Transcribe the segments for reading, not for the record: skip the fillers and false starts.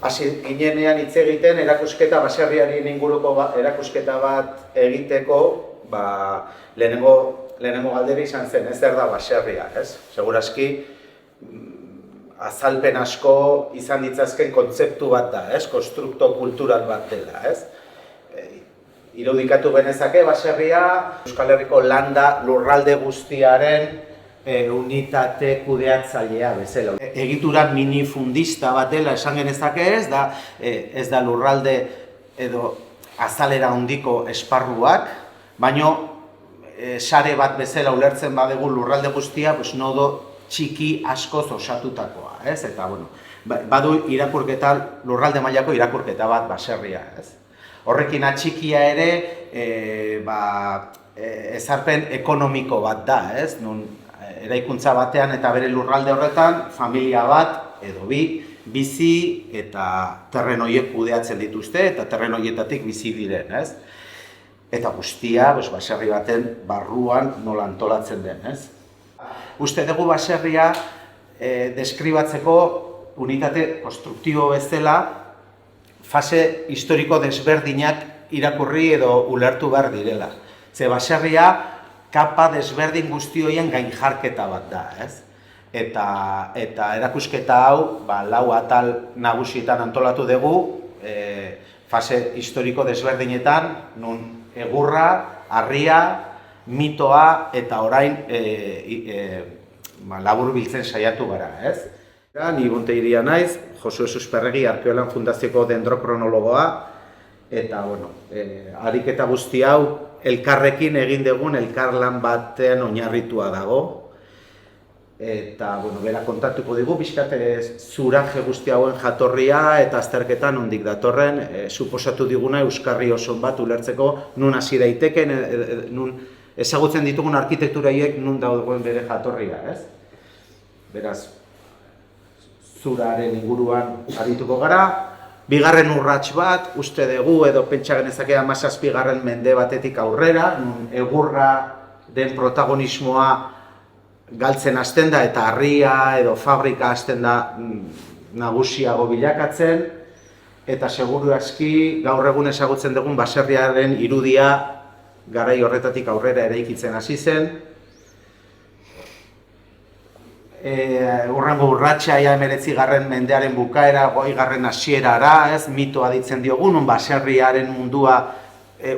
hasi ginenean hitz egiten erakusketa baserriaren inguruko erakusketa bat egiteko, lehenengo galdera izan zen, zer da baserria, ez? Segurazki azalpen asko izan ditzazken kontzeptu bat da, ez? Konstrukto kultural bat dela, ez? Irudikatu genezake baserria Euskal Herriko landa lurralde guztiaren unitate kudeatzailea bezala. Egitura minifundista bat dela esan genezake ez da lurralde edo azalera handiko esparruak, baino sare bat bezala ulertzen badegu lurralde guztia, nodo txiki askoz osatutakoa, ez? Eta, badu irakurketa, lurralde mailako irakurketa bat baserria, ez? Horrekin atxikia ere, ezarpen ekonomiko bat da, ez? Nun, eraikuntza batean eta bere lurralde horretan, familia bat edo bizi eta terren horiek kudeatzen dituzte eta terren horietatik bizi diren, ez? Eta guztia, baserri baten barruan nola antolatzen den, ez? Uste dugu baserria deskribatzeko unitate konstruktibo bezala fase historiko desberdinak irakurri edo ulertu behar direla. Ze baserria kapa desberdin guzti horien gainjarketa bat da, ez? Eta erakusketa hau, lau atal nagusietan antolatu dugu, fase historiko desberdinetan, nun egurra, harria, mitoa eta orain labur biltzen saiatu gara, ez? Ni Bontegiria naiz, Josu Susperregi Arkeolan Fundazioko dendrokronologoa, eta, ariketa guzti hau elkarrekin egin dugun elkarlan batean oinarritua dago. Eta, bera kontatuko digu, pixkat zuraje guzti hauen jatorria eta azterketan nondik datorren, suposatu diguna euskarri oso bat ulertzeko nun hasi daiteken, nun ezagutzen ditugun arkitekturaiek nun dagoen bere jatorria, ez? Beraz, zuraren inguruan arituko gara, bigarren urrats bat, uste dugu edo pentsa genezake 17. Mende batetik aurrera, nun egurra den protagonismoa galtzen hasten da eta harria edo fabrika hasten da nagusiago bilakatzen, eta seguru aski gaur egun ezagutzen dugun baserriaren irudia garai horretatik aurrera eraikitzen hasi zen. Hurrengo urratsa 19. Mendearen bukaera 20. Hasierara, ez, mitoa ditzen diogu, non baserriaren mundua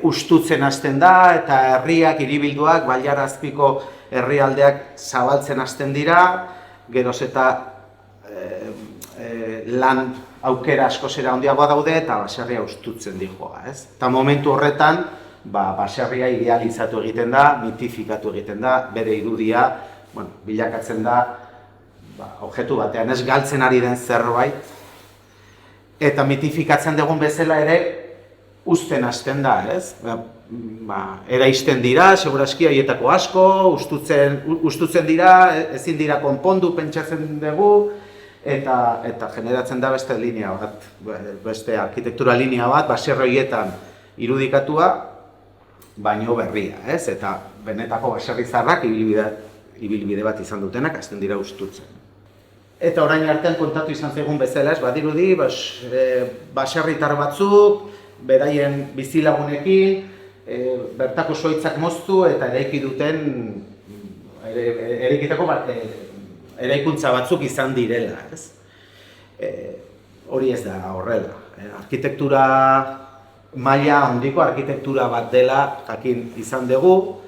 ustutzen hasten da eta herriak, hiribilduak, bailarazpiko herrialdeak zabaltzen hasten dira, geroz eta lan aukera askozera handiagoa daude eta baserria ustutzen dihoa, ez? Eta momentu horretan, baserria idealizatu egiten da, mitifikatu egiten da, bere irudia, bilakatzen da objektu batean ez galtzen ari den zerbait, eta mitifikatzen dugun bezala ere uzten hasten da, ez? Eraisten dira, segurazki haietako asko, ustutzen dira, ezin dira konpondu pentsatzen dugu, eta generatzen da beste linea bat, beste arkitektura linea bat, baserri horietan irudikatua, baino berria, ez? Eta benetako baserri zaharrak ibilbide bat izan dutenak hasten dira ustutzen. Eta orain artean kontatu izan zaigun bezala, ez badirudi, baserritar batzuk, beraien bizilagunekin, bertako soitzak moztu eta eraikuntza batzuk izan direla, ez? Hori ez da horrela. Arkitektura maila handiko arkitektura bat dela jakin izan dugu,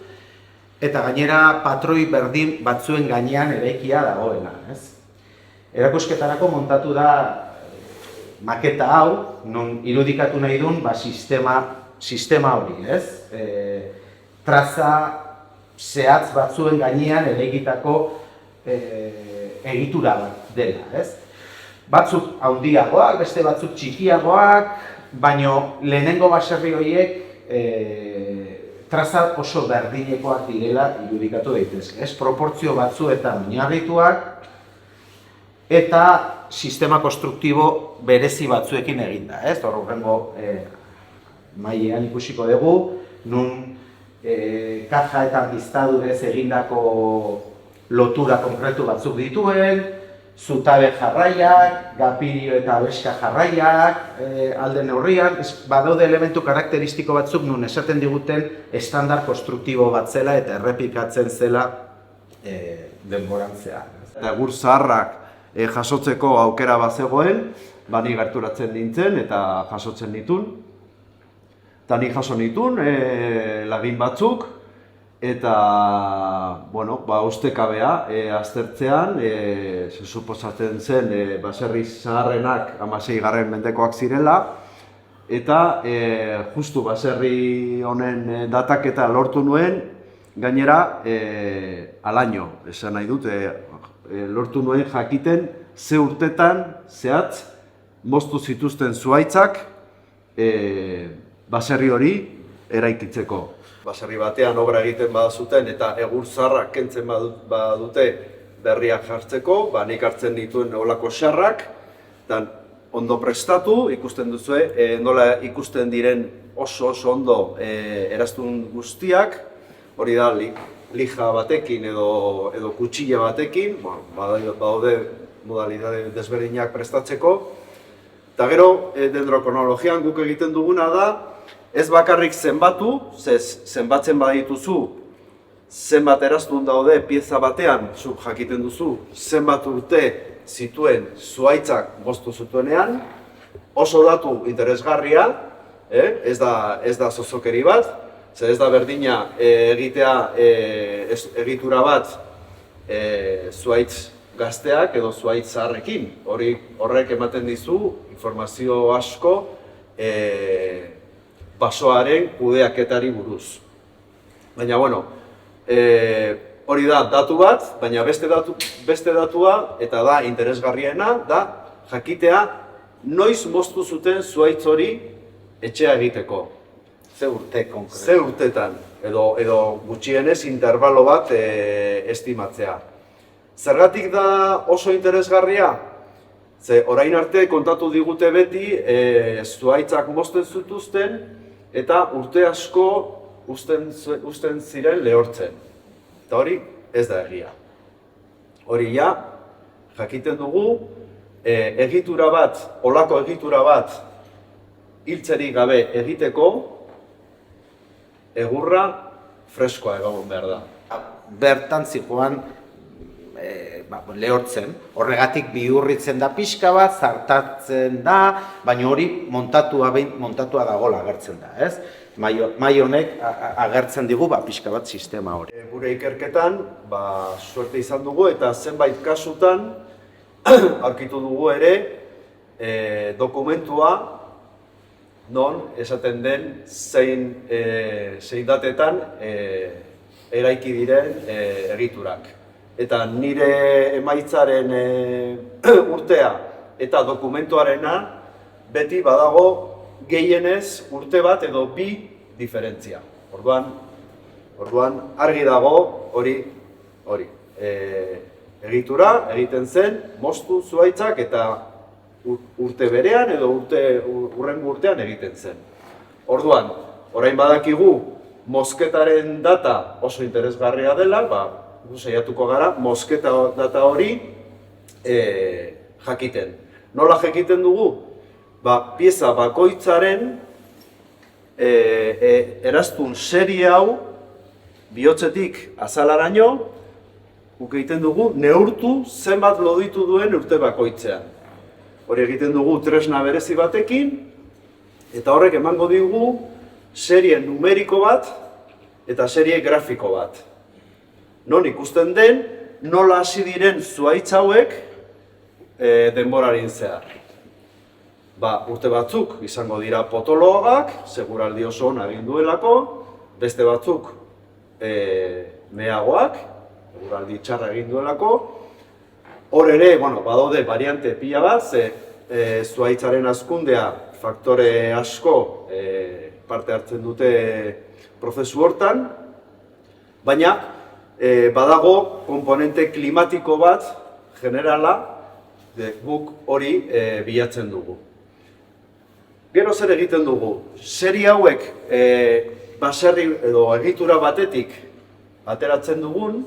eta gainera patroi berdin batzuen gainean eraikia dagoela, ez? Erakusketarako montatu da maketa hau, non irudikatu nahi duen sistema hori, ez? Traza zehatz batzuen gainean eraikitako egitura bat dela, ez? Batzuk handiagoak, beste batzuk txikiagoak, baino lehenengo baserri horiek traza oso berdinekoak direla irudikatu daitezke, ez? Proportzio batzuetan oinarrituak eta sistema konstruktibo berezi batzuekin eginda, ez? Horrengo mailean ikusiko dugu, nun kaja eta piztadurez egindako lotura konkretu batzuk dituen, zutabe jarraiak, gapirio eta abeska jarraiak, alde neurrian, badaude elementu karakteristiko batzuk nun esaten diguten estandar konstruktibo bat zela eta errepikatzen zela denboran zehar. Eta egur zaharrak jasotzeko aukera bazegoen, ni gerturatzen nintzen eta jasotzen nituen. Eta ni jaso nituen lagin batzuk, eta ustekabea aztertzean, suposatzen zen baserri zaharrenak 16. mendekoak zirela, eta justu baserri honen dataketa lortu nuen, gainera alaino, esan nahi dut, lortu nuen jakiten ze urtetan zehatz moztu zituzten zuhaitzak baserri hori eraikitzeko. Baserri batean obra egiten badazuten eta egur zaharrak kentzen badute berriak jartzeko, nik hartzen dituen olako xarrak, eta ondo prestatu, ikusten duzue, nola ikusten diren oso ondo eraztun guztiak, hori da lija batekin edo kutxilla batekin, badaude modalidade desberdinak prestatzeko. Eta gero, dendrokronologian guk egiten duguna da, ez bakarrik zenbatu, zenbatzen badituzu, zenbat eraztun daude pieza batean, zuk jakiten duzu, zenbat urte zituen zuhaitzak moztu zituenean, oso datu interesgarria, ez da zozokeri bat, ez da berdina egitea egitura bat zuhaitz gazteak edo zuhaitz zaharrekin. Horrek ematen dizu informazio asko basoaren kudeaketari buruz. Baina, hori da datu bat, baina beste datua, eta da interesgarriena, da jakitea noiz moztu zuten zuhaitz hori etxea egiteko. Ze urte konkretu? Ze urtetan, edo gutxienez interbalo bat estimatzea. Zergatik da oso interesgarria? Ze orain arte kontatu digute beti zuhaitzak mozten zituzten eta urte asko uzten ziren lehortzen. Eta hori ez da egia. Hori jakiten dugu egitura bat, olako egitura bat hiltzerik gabe egiteko egurra freskoa egon behar da. Bertan zijoan lehortzen, horregatik bihurritzen da pixka bat, zartatzen da, baina hori montatua dagoela agertzen da, ez? Mai honek agertzen digu pixka bat sistema hori. Gure ikerketan, suerte izan dugu eta zenbait kasutan aurkitu dugu ere dokumentua non esaten den zein datetan eraiki diren egiturak. Eta nire emaitzaren urtea eta dokumentuarena beti badago gehienez urte bat edo bi diferentzia. Orduan argi dago hori. Egitura egiten zen moztu zuhaitzak eta urte berean edo hurrengo urtean egiten zen. Orduan, orain badakigu mozketaren data oso interesgarria dela, saiatuko gara mozketa data hori jakiten. Nola jakiten dugu? Pieza bakoitzaren eraztun serie hau bihotzetik azalaraino guk egiten dugu neurtu zenbat loditu duen urte bakoitzean. Hori egiten dugu tresna berezi batekin eta horrek emango digu serie numeriko bat eta serie grafiko bat. Non ikusten den, nola hasi diren zuhaitz hauek denboraren zehar. Urte batzuk izango dira potoloak, seguraldi oso ona egin duelako, beste batzuk meagoak, seguraldi txarra egin duelako. Hor ere, badaude variante pila bat, zuhaitzaren hazkundea faktore asko parte hartzen dute prozesu hortan, baina badago komponente klimatiko bat generala guk hori bilatzen dugu. Gero zer egiten dugu? Serie hauek baserri edo egitura batetik ateratzen dugun,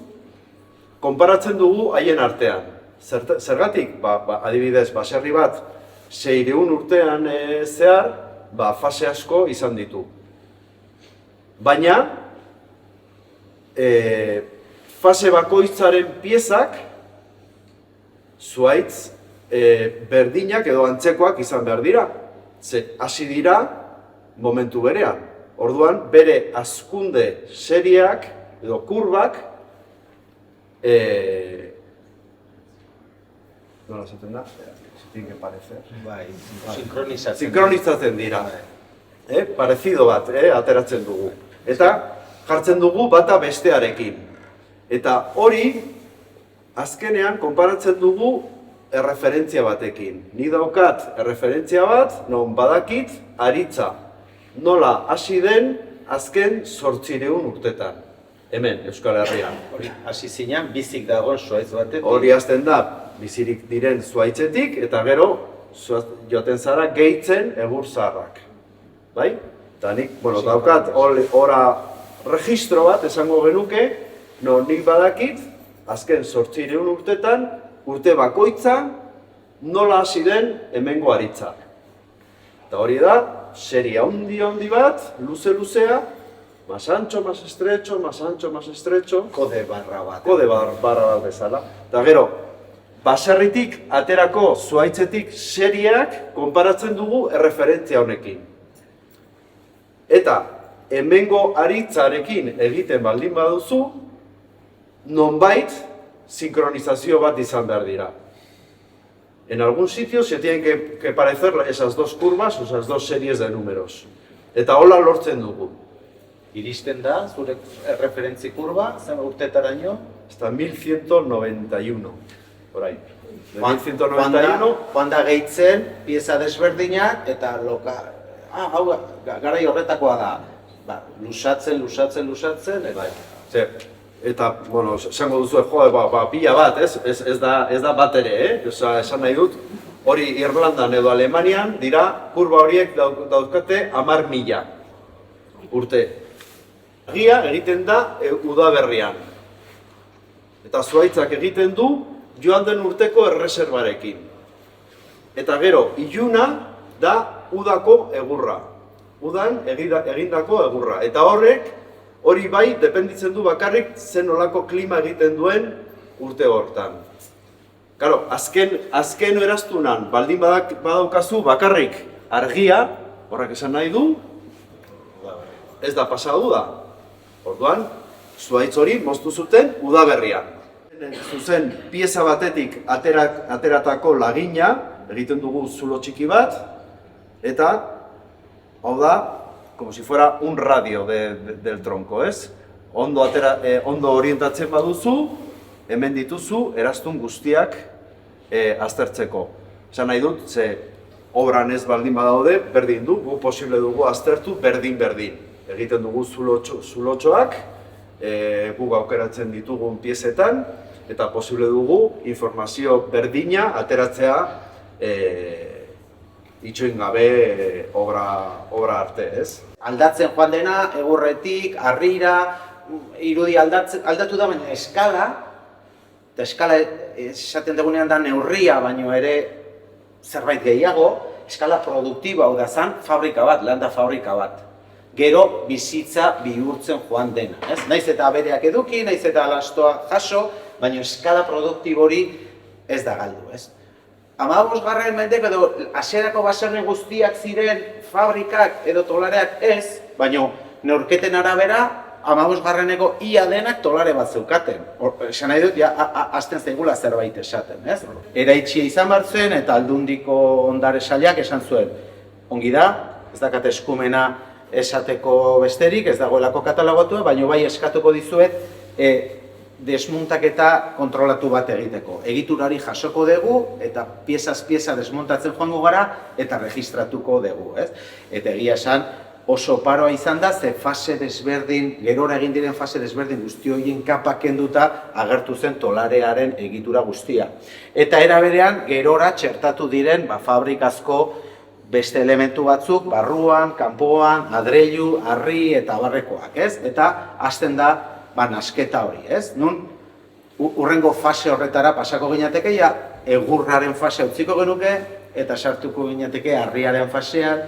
konparatzen dugu haien artean. Zergatik, adibidez, baserri bat 600 urtean zehar, fase asko izan ditu. Baina, fase bakoitzaren piezak, zuhaitz berdinak edo antzekoak izan behar dira. Ze hasi dira momentu berean. Orduan, bere hazkunde serieak edo kurbak nola esaten da? Tiene que parecer. Bai, sinkronizatzen. Sinkronizatzen dira. Parezido bat, ateratzen dugu. Eta jartzen dugu bata bestearekin. Eta hori, azkenean, konparatzen dugu erreferentzia batekin. Ni daukat erreferentzia bat, non badakit, aritza. Nola hasi den azken 800 urtetan. Hemen, Euskal Herrian. Hori, hasi zinean, bizik dagoen zuhaitz batetik. Hori hasten da, bizirik diren zuhaitzetik, eta gero, joaten zara gehitzen egur zaharrak. Bai? Eta nik, daukat, ora registro bat esango genuke, non nik badakit, azken 800 urtetan, urte bakoitza, nola hasi den hemengo aritza. Eta hori da, serie handi bat, luze-luzea, más ancho, más estrecho, más ancho, más estrecho. Kode barra bat. Kode barra bat bezala. Eta gero, baserritik aterako zuhaitzetik serieak konparatzen dugu erreferentzia honekin. Eta hemengo aritzarekin egiten baldin baduzu, nonbait sincronizazio bat izan behar dira. En algún sitio se tienen que parecer esas dos curvas o esas dos series de números. Eta hola lortzen dugu. Iristen da, zure referentzi kurba, zen urtetaraino? Hasta 1191, por ahí. De 1191... Joan da gehitzen, pieza desberdinak, eta hau, garai horretakoa da. Lusatzen, Eta, esango duzu, pila bat, ez da bat ere, esan nahi dut, hori Irlandan edo Alemanian dira, kurba horiek dauzkate 10.000 urte. Egia egiten da udaberrian. Eta zuhaitzak egiten du joan den urteko erreserbarekin. Eta gero, iluna da udako egurra. Udan egindako egurra. Eta hori bai, dependitzen du bakarrik zen nolako klima egiten duen urte hortan. Karo, azken eraztunan, baldin badaukazu bakarrik argia, horrek esan nahi du, ez da pasadu da. Orduan, zuhaitz hori moztu zuten udaberrian. Zuzen pieza batetik ateratako lagina, egiten dugu zulo txiki bat, eta hau da, como si fuera un radio del tronco, ez? Ondo orientatzen baduzu, hemen dituzu eraztun guztiak aztertzeko. Esan nahi dut, ze obran ez baldin badaude, berdin du, gu posible dugu aztertu berdin. Egiten dugu zulotxoak, guk aukeratzen ditugun piezetan, eta posible dugu informazio berdina ateratzea itxoin gabe obra arte, ez? Aldatzen joan dena, egurretik, harrira, irudi aldatu da, baina eskala, eta eskala esaten dugunean da neurria, baino ere zerbait gehiago, eskala produktiba hau da zan, fabrika bat, landa fabrika bat. Gero bizitza bihurtzen joan dena, ez? Naiz eta abereak eduki, naiz eta lastoa jaso, baina eskala produktibo hori ez da galdu, ez? 15. mendeko edo hasierako baserri guztiak ziren fabrikak edo tolareak ez, baina neurketen arabera 15. ia denak tolare bat zeukaten. Esan nahi dut, hasten zaigula zerbait esaten, ez? Eraitxia izan behar zen eta Aldundiko ondare sailak esan zuen. Ongi da, ez dakate eskumena esateko besterik, ez dagoelako katalogatua, baina bai eskatuko dizuet desmuntaketa kontrolatu bat egiteko. Egiturari jasoko dugu eta piezaz pieza desmontatzen joango gara eta registratuko dugu, ez? Eta egia esan oso paroa izan da, ze fase desberdin, gerora egin diren fase desberdin guzti horien kapak kenduta agertu zen tolarearen egitura guztia. Eta era berean, gerora txertatu diren fabrikazko beste elementu batzuk, barruan, kanpoan, adreilu, harri eta abarrekoak, ez? Eta hasten da nasketa hori, ez? Nun, urrengo fase horretara pasako ginateke, ja, egurraren fasea utziko genuke, eta sartuko ginateke harriaren fasean,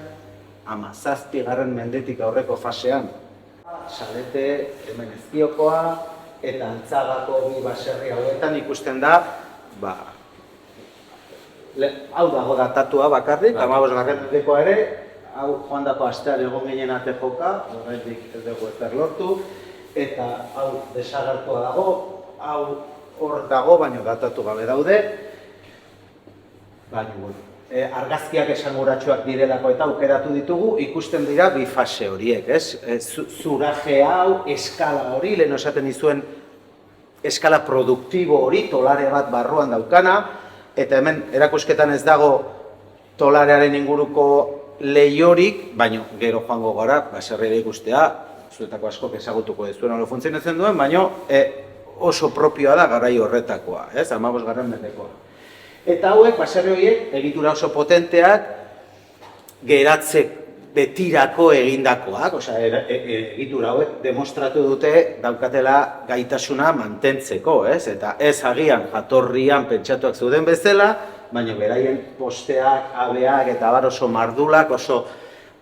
17. mendetik aurreko fasean. Salete, hemen Ezkiokoa, eta Antzagako bi baserri hauetan ikusten da, hau dago datatua bakarrik, 15. mendekoa ere, hau joandako astean egon ginen ate joka, horretik ez dugu ezer lortu, eta hau desagertua dago, hau hor dago, baina datatu gabe daude, baina argazkiak esanguratsuak direlako eta aukeratu ditugu, ikusten dira bi fase horiek, ez? Zuraje hau, eskala hori, lehen esaten dizuen eskala produktibo hori, tolare bat barruan daukana, eta hemen erakusketan ez dago tolarearen inguruko lehiorik, baina gero joango gara, baserrera ikustea, zuetako askok ezagutuko dezuen hori funtzionatzen duen, baina oso propioa da garai horretakoa, ez? 15. mendekoa. Eta hauek, baserri horiek, egitura oso potenteak, geratze betirako egindakoak, osea, egitura hauek demostratu dute daukatela gaitasuna mantentzeko, ez? Eta ez agian jatorrian pentsatuak zeuden bezala, baina beraien posteak, habeak eta bar oso mardulak, oso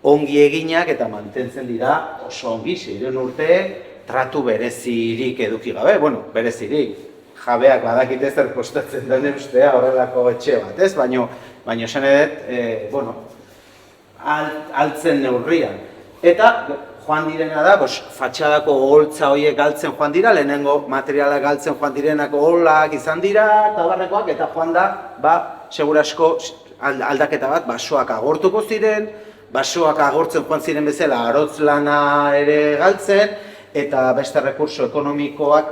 ongi eginak eta mantentzen dira oso ongi, 600 urte, tratu berezirik eduki gabe, bueno, berezirik. Jabeak badakite zer kostatzen den ustea horrelako etxe bat, ez? Baina esan edet, bueno, altzen neurrian. Eta joan direna da, fatxadako oholtza horiek galtzen joan dira, lehenengo materialak galtzen joan direnako oholak izan dira, tabarrekoak, eta joan da, segurasko aldaketa bat, basoak agortuko ziren, basoak agortzen joan ziren bezala arotz lana ere galtzen, eta beste rekurso ekonomikoak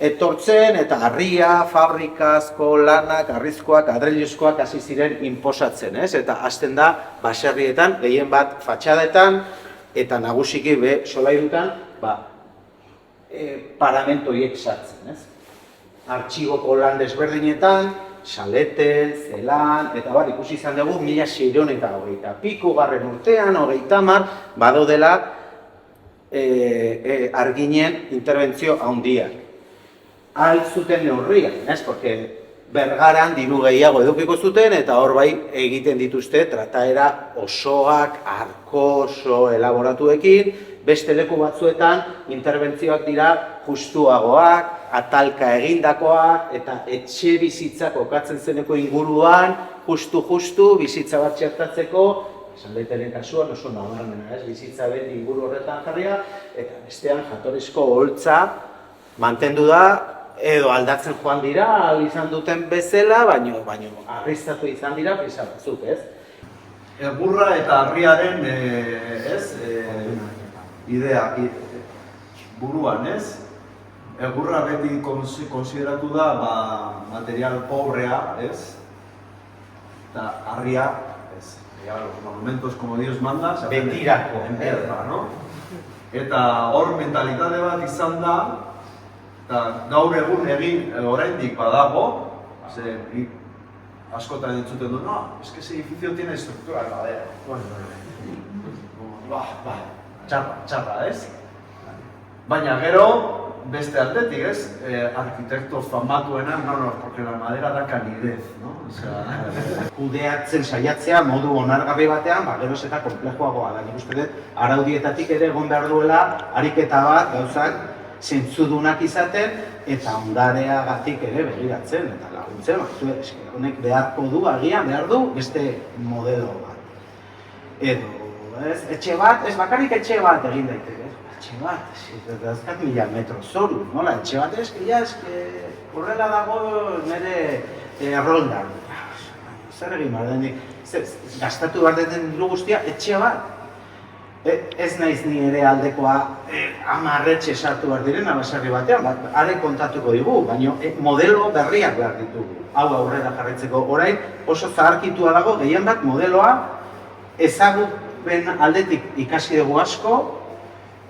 etortzen, eta harria, fabrikazko lanak, harrizkoak, adreiluzkoak hasi ziren inposatzen, ez? Eta hasten da, baserrietan, gehien bat fatxadetan, eta nagusiki solairutan, paramentoiek sartzen, ez? Artxiboko lan desberdinetan, Saleten, Zelan, eta ikusi izan dugu, 1630 urtean, 30, badaudela arginen interbentzio handiak. Altzuten neurrian, ez? Porque Bergaran diru gehiago edukiko zuten, eta hor bai egiten dituzte trataera osoak, arko oso elaboratuekin, beste leku batzuetan interbentzioak dira justuagoak, atalka egindakoak, eta etxe bizitzak kokatzen zeneko inguruan, justu bizitza bat txertatzeko, Saleten kasuan oso nabarmena, ez? Bizitza ben inguru horretan jarria, eta bestean jatorrizko oholtza mantendu da, edo aldatzen joan dira, izan duten bezala, baino arriztatu izan dira pisa batzuk, ez? Egurra eta harriaren, idea buruan, ez? Egurra beti konsideratu da material pobrea, ez? Eta harria, ez? Los monumentos como Dios manda, betirako, en piedra, no? Eta hor mentalitate bat izan da, eta gaur egun oraindik badago, askotan entzuten du, no, es que ese edificio tiene estructura de madera. Txarra, ez? Baina gero, beste aldetik, ez? Arkitekto famatuena, no, porque la madera da calidez, no? Kudeatzen saiatzea modu onargarri batean, geroz eta konplejoagoa da. Nik uste dut, araudietatik ere egon behar duela, ariketa bat, gauzak, zentzudunak izaten, eta ondareagatik ere begiratzen, eta laguntzen, honek beharko du, agian behar du, beste modelo bat. Edo, etxe bat, ez bakarrik etxe bat egin daiteke, etxe bat, dazkat 1000 metro zoru, nola, etxe bat horrela dago nire erroldan. Zer egin behar denik, gastatu behar den diru guztia, etxe bat. Ez naiz ni ere aldekoa 10 etxe sartu behar direna baserri batean, are kontatuko digu, baina modelo berriak behar ditugu. Hau aurrera jarraitzeko, orain oso zaharkitua dago, gehien bat modeloa ezagupen aldetik ikasi dugu asko,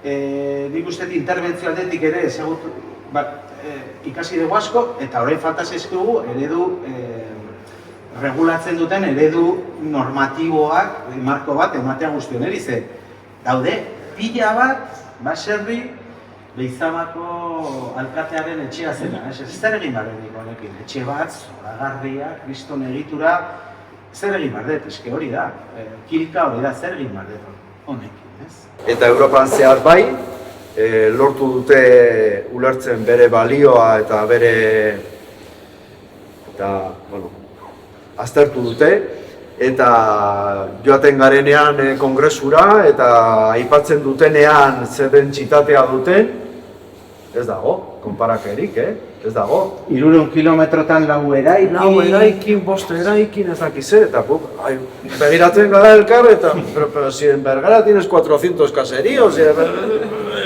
nik uste interbentzio aldetik ere ikasi dugu asko, eta orain falta zaizkigu eredu regulatzen duten eredu normatiboak, marko bat ematea guztioneri, ze daude pila bat baserri Leizamako alkatearen etxea zena, zer egin barrenik honekin? Etxe bat, zoragarria, kriston egitura, zer egin barret, eske hori da, kilka hori da, zer egin barret honekin, ez? Eta Europan zehar bai, lortu dute ulertzen bere balioa eta aztertu dute, eta joaten garenean kongresura eta aipatzen dutenean zer dentsitatea duten, ez dago, konparakerik, ez dago. 300 kilometrotan lau eraikin. Lau eraikin, bost eraikin, ez dakize, eta begiratzen gara elkar, eta pero si en Bergara tienes 400 caseríos,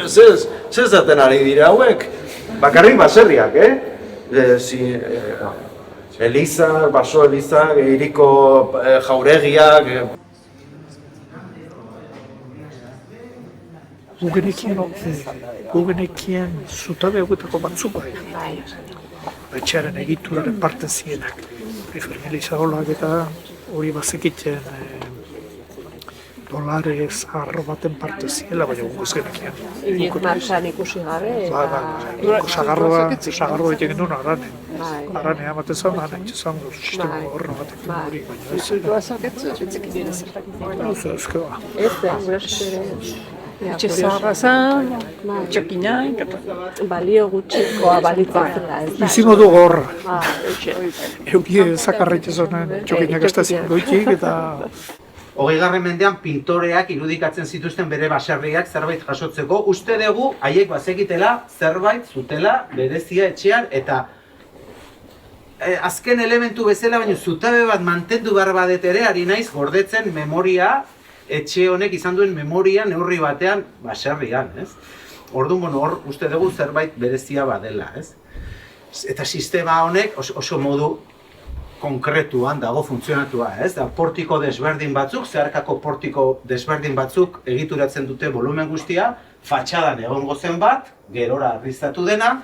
zer zaten ari dira hauek? Bakarrik baserriak, Elizak, baso elizak, hiriko jauregiak... Gugenekien zutabe hauetako batzuk etxearen egituraren parte zienak. Elizaolak eta hori bazekiten dolare zaharro baten parte ziela, baina gukuz genekien. Inek martxan ikusi gabe Sagarroa egiten duen arane. Aranea ematen zaun, sistema horro batekin hori, baina ez. Situazioak ez zutzik dira zertak. Etxe zaharra zen, txakinak, balio gutxikoa balitzen zela, ez da? bizimodu gorra. Eukie zakarretxe zonen txokinak estazien goitik eta... 20. mendean pintoreak irudikatzen zituzten bere baserriak zerbait jasotzeko, uste dugu haiek bazekitela zerbait zutela berezia etxean, eta azken elementu bezala, baina zutabe bat mantendu behar badet ere, ari naiz gordetzen memoria, etxe honek izan duen memoria neurri batean baserrian, ez? Orduan, hor uste dugu zerbait berezia badela, ez? Eta sistema honek oso modu konkretuan dago funtzionatua, ez? Da, portiko desberdin batzuk, zeharkako portiko desberdin batzuk egituratzen dute volumen guztia, fatxadan egongo zen bat, gerora arriztatu dena,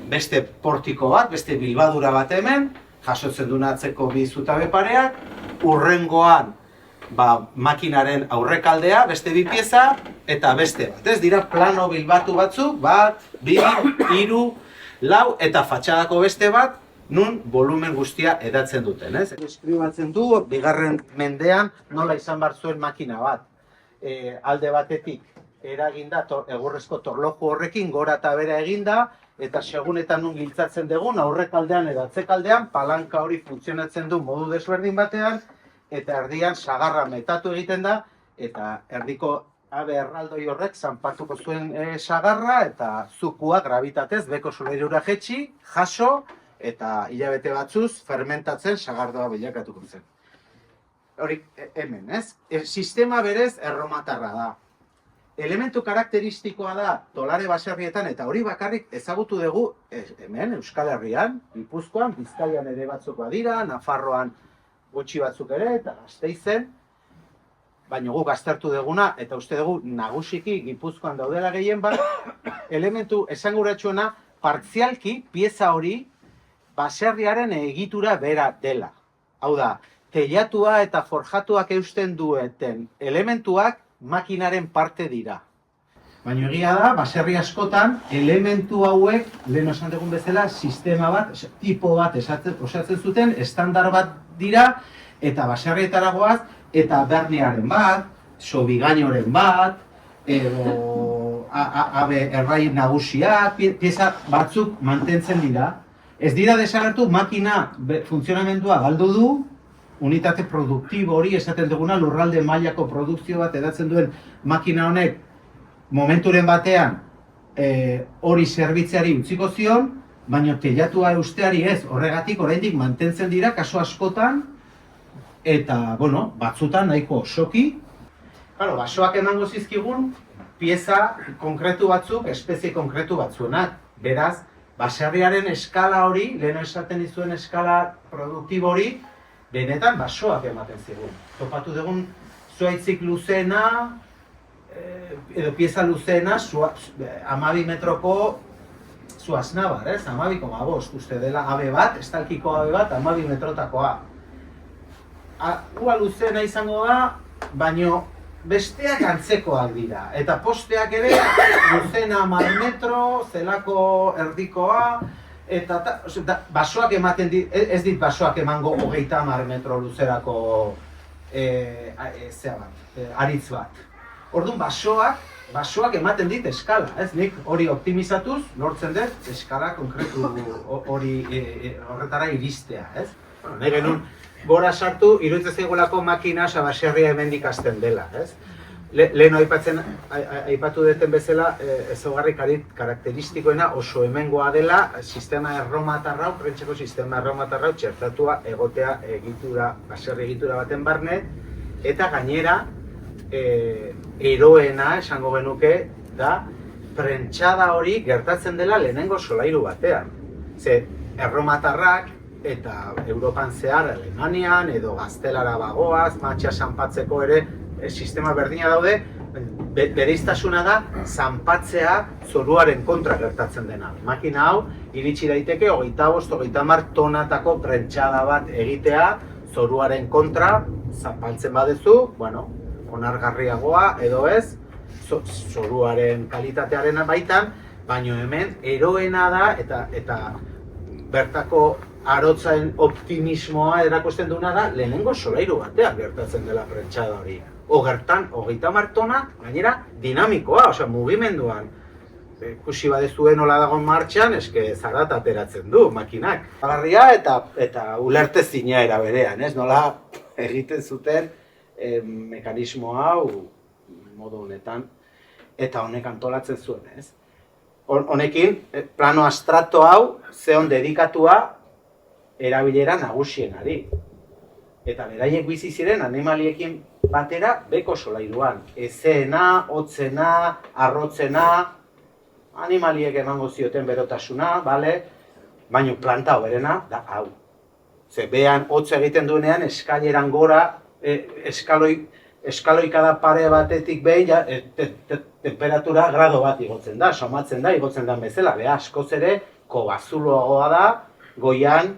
beste portiko bat, beste bilbadura bat hemen, jasotzen duen atzeko bi zutabe pareak, urrengoan makinaren aurrekaldea, beste bi pieza, eta beste bat. Ez dira plano bilbatu batzuk, bat, bi, hiru, lau, eta fatxadako beste bat, nun volumen guztia edatzen duten, ez? Deskribatzen du, 2. mendean nola izan behar zuen makina bat. Alde batetik eraginda, egurrezko torloju horrekin gora eta bera eginda, eta segunetan nun giltzatzen dugun, aurrekaldean edo atzekaldean, palanka hori funtzionatzen du modu desberdin batean, eta erdian sagarra metatu egiten da, eta erdiko abe erraldoi horrek zanpatuko zuen sagarra, eta zukua gravitatez beko solairura jetxi, jaso, eta hilabete batzuz fermentatzen sagardoa bilakatuko zen. Hori hemen, ez? Sistema berez erromatarra da. Elementu karakteristikoa da tolare baserrietan, eta hori bakarrik ezagutu dugu hemen, Euskal Herrian, Gipuzkoan, Bizkaian ere batzuk badira, Nafarroan gutxi batzuk ere, eta Gasteizen, baina guk aztertu duguna, eta uste dugu nagusiki Gipuzkoan daudela gehien bat, elementu esanguratsuena partzialki pieza hori baserriaren egitura bera dela. Hau da, teilatua eta forjatuak eusten dueten elementuak makinaren parte dira. Baina egia da, baserri askotan, elementu hauek, lehen esan dugun bezala, sistema bat, tipo bat osatzen zuten, estandar bat dira, eta baserrietara goaz, eta bernearen bat, sobigainoren bat, edo errai nagusia, pieza batzuk mantentzen dira. Ez dira desagertu, makina funtzionamendua galdu du, unitate produktibo hori esaten duguna, lurralde mailako produkzio bat edatzen duen makina honek momenturen batean hori zerbitzeari utziko zion, baina teilatua eusteari ez, horregatik oraindik mantentzen dira kasu askotan, eta, bueno, batzutan nahiko osoki. Claro, basoak emango zizkigun, pieza konkretu batzuk, espezie konkretu batzuenak, beraz, baserriaren eskala hori, lehen esaten dizuen eskala produktibo hori, benetan basoak ematen zigun. Topatu dugun zuaitzik luzeena, edo pieza luzeena, 12 metroko zuaznabar, ez? 12,5 uste dela abe bat, estalkiko abe bat, 12 metrotakoa. Ua luzeena izango da, baino besteak antzekoak dira. Eta posteak ere, luzena 10 metro, zelako erdikoa, eta basoak ematen dit, ez dit basoak emango 30 metro luzerako aritz bat. Orduan basoak ematen dit eskala, ez? Nik hori optimizatuz, lortzen dut eskala konkretu horretara iristea, ez? Nahi genuen, gora sartu, iruditzen zaigulako makina baserria hemendik hasten dela, ez? Lehen aipatu duten bezala, ezaugarri karakteristikoena oso hemengoa dela sistema erromatarrau, prentsako sistema erromatarrau txertatua egotea baserri egitura baten barne, eta gainera, eroena esango genuke da prentxada hori gertatzen dela lehenengo solairu batean. Ze erromatarrak eta Europan zehar, Alemanian edo gaztelara bagoaz, matxa zanpatzeko ere sistema berdina daude, bereiztasuna da zanpatzea zoruaren kontra gertatzen dena. Makina hau iritsi daiteke 25-30 tonatako prentxada bat egitea zoruaren kontra zanpatzen badezu, bueno, onargarriagoa edo ez, zoruaren kalitatearen baitan, baino hemen eroena da eta bertako arotzen optimismoa erakusten duena da lehenengo solairu batean gertatzen dela prentxada hori. Ogertan, 30 tona, gainera dinamikoa, osea mugimenduan. Ikusi badezue nola dagoen martxan, eske zarat ateratzen du makinak. Agarria eta ulertezina era berean, ez? Nola egiten zuten mekanismo hau modu honetan eta honek antolatzen zuen, ez? Honekin, plano abstrakto hau zeon dedikatua erabilera nagusienari. Eta beraiek bizi ziren animaliekin batera beko solairuan. Ezeena, hotzena, arrotzena, animaliek emango zioten berotasuna, bale? Baina planta hoberena da hau. Ze behan hotz egiten duenean eskaileran gora, eskaloikada pare batetik behin, temperatura grado bat igotzen da, somatzen da, igotzen da bezala. Beha askoz ere kobazuloagoa da, goian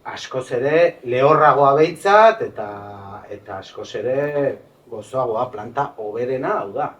askoz ere lehorragoa behintzat eta askoz ere gozoagoa planta hoberena hau da.